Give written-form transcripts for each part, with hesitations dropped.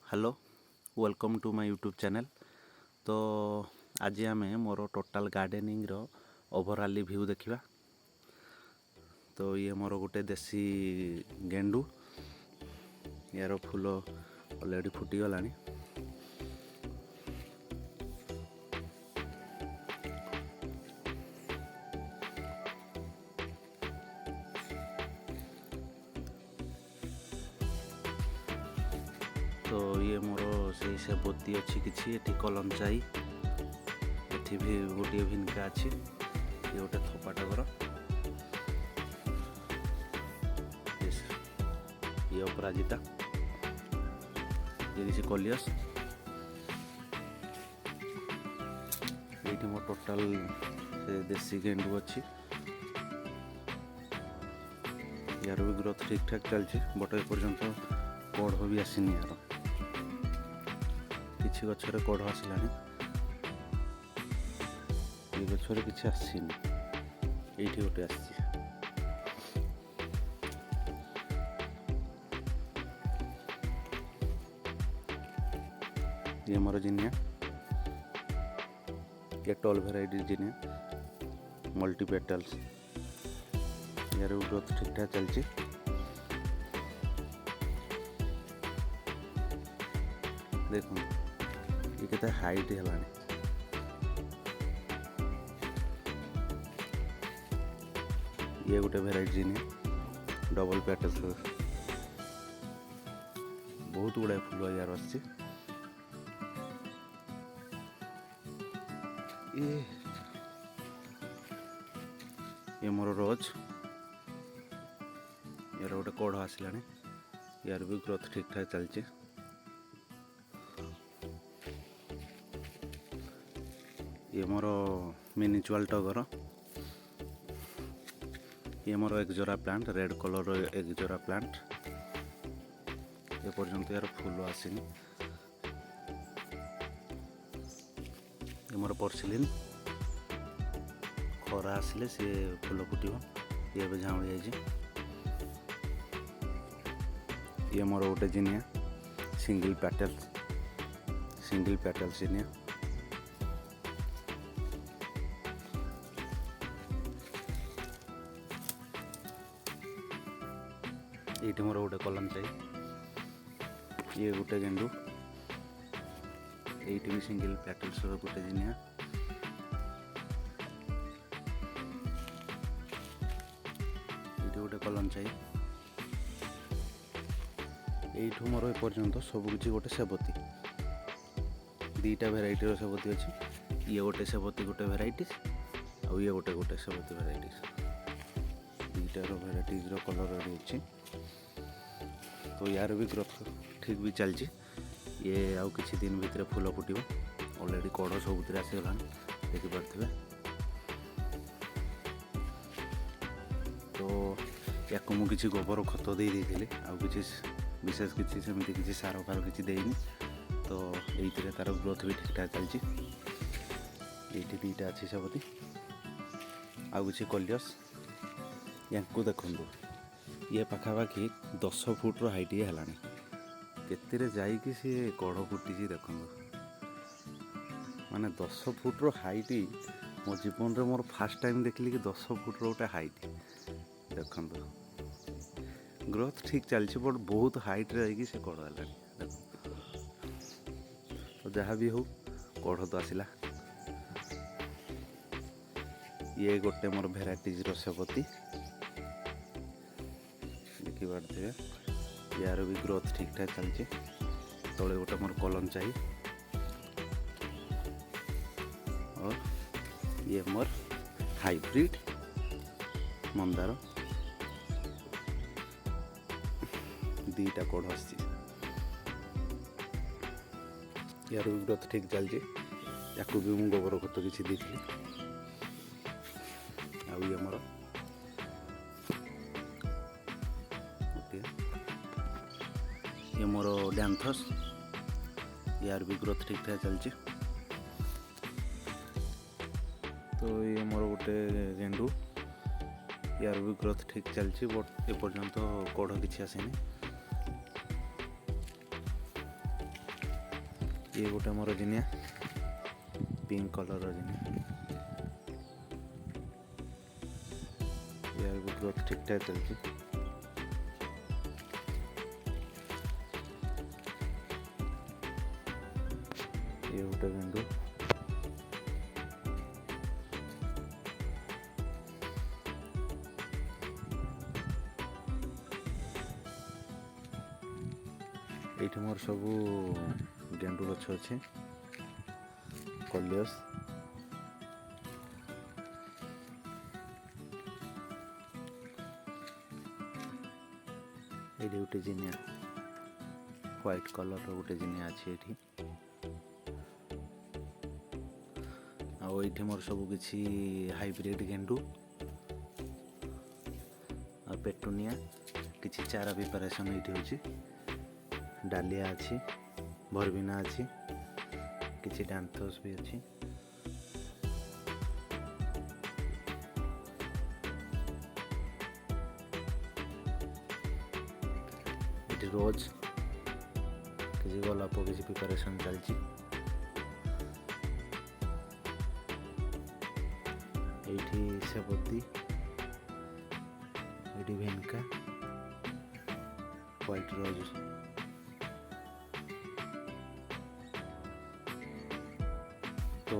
Hello welcome to my YouTube channel. तो आज आम मोर टोटाल गार्डनिंग रो ओवरऑल व्यू देखा। तो ये मोर गोटे देसी गेंडू, यार फूल ऑलरेडी फुटीगला। तो ये मोर से सेबती अच्छी किसी ये कलम चाई एठी भी गोटे भिनका अच्छी। ये गोटे थपाटा घर, ये अपराजिता, ये किसी कलियस। ये मोर टोटाल से देसी गेंडू अच्छी। यार भी ग्रोथ ठीक ठाक चलती, बट ए पर्यंत कढ़ भी आसनी। यार किसी गचर कढ़ आसला, ये गचर किसी आसनी, ये गोटे आसी। ये मोर जिनिया, ये टॉल वेराइटी जिनिया मल्टी पेटल्स। यार ग्रोथ ठीक ठाक चलती। देखो ये केते हाइट है। ये गोटे वेराइटी जिनिया डबल पेटल्स, बहुत गुड़ाए फूल यार आसी। ये मोर रोज, यार गोटे कढ़ आसला, यार भी ग्रोथ ठीक ठाक चलती। ये मोर मिनिचुअल टगर, ये मोर एक जोरा प्लांट, रेड कलर एक जोरा प्लांट। ये पर्यंत यार फूल आसनी। ये मोर पर्सिलिन, खरा आसिले सी फूल फुटब। ये भी झाऊली जाइए। ये मोर गोटे जिनिया सिंगल पेटल जिनिया। ये मोर गोटे कलम चाहिए। ये गोटे गेंडू, ये भी सिंगल पेटल्स गोटे जिनिया। ये गोटे कलम चाहिए। यू मोर एपर्यंत सबकि गोटे सेबती, दीटा भेराइटर सेबती अच्छी। ये गोटे सेबती गोटे भेराइटीज, आउ ये गोटे गोटे सेबती भेराइटीज, दीटार भेराइटीज कलर अच्छी। तो यार भी ग्रोथ ठीक भी चलती। ये आउ किसी दिन भितर फूल फुटब। ऑलरेडी कढ़ सब आसीगला, देखिपे। तो या मुझे गोबर खत दे देती, आउ किसी विशेष किसी सेमती किसी सार फार किसी देनी। तो ये तार ग्रोथ भी ठीक ठाक चलती। ये दीटा अच्छी सेबती, आउ किसी कलियस। या देखु, ये पाखापाखि 10 फुट हाइट ये है। केते जाइए सी कढ़ फुटी देखु, माने 10 फुट हाइट। मो जीवन रे मोर फास्ट टाइम देखली कि 10 फुट गोटे हाइट। देखु ग्रोथ ठीक चलती, बट बहुत हाइट रही से कढ़ है। तो जहाँ भी हो कढ़ तो आसला। ये गोटे मोर भेराइटीज सेबती, देखिपे। यार भी ग्रोथ ठीक ठाक चलती। तले गोटे मोर कलम चाहिए। और ये मोर हाइब्रिड मंदार, दीटा कढ़ आसी। यार भी ग्रोथ ठीक चलती। या भी मुझे गोबर खत किसी दी। आउ ये मोर ये मोर डैंथस, यार भी ग्रोथ ठीक ठाक चलती। तो ये मोर गोटे गेंडू, यार भी ग्रोथ ठीक चलती, बट ए पर्यंत कढ़ किसी आसनी। ये गोटे मोर जिनिया पिंक कलर जिनिया यार भी ग्रोथ ठीक ठाक चलती। ये गोटे गेंडू ये मोर सबू गेंडू गछ अच्छे कलियस ये गोटे जिनिया व्हाइट कलर गोटे जिनिया अच्छे ये आईटी मोर सब किसी हाइब्रिड गेंडू आ पेटुनिया किसी चारा प्रिपरेशन ये डालिया अच्छी भरबिना अच्छी किसी डांथोस भी अच्छी ये रोज किसी गोलाप किसी प्रिपरेशन चलती। ये सेबती ये भेनका व्हाइट रोज तो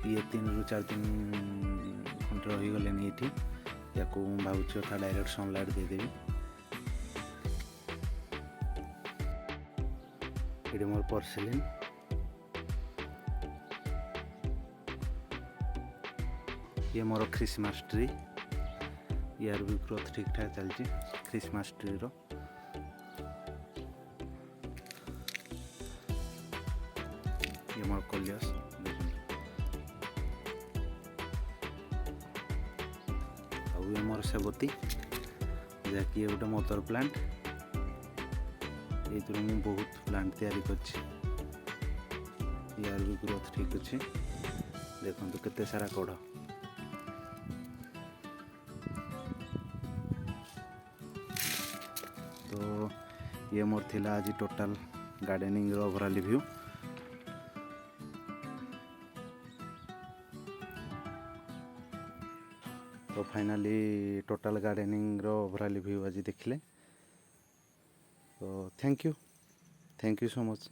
ये 3 ରୁ 4 दिन खंड रहीगले ये या भावुँ था डायरेक्ट सनलाइट देदेवी। ये मोर पर्सिलिन ये मोर क्रिसमस ट्री यार भी ग्रोथ ठीक ठाक चलती क्रिसमस ट्री रो। ये मोर कलियस ये मोर सेबती जैकि गोटे मदर प्लांट ये बहुत प्लांट तैयारी करछि यार भी ग्रोथ ठीक अच्छे देखो केते सारा कढ़। तो ये मोर थिला आज टोटल गार्डनिंग रो ओवरऑल रिव्यू। तो फाइनली टोटल गार्डनिंग रो ओवरऑल रिव्यू आज देखले। तो थैंक यू सो मच।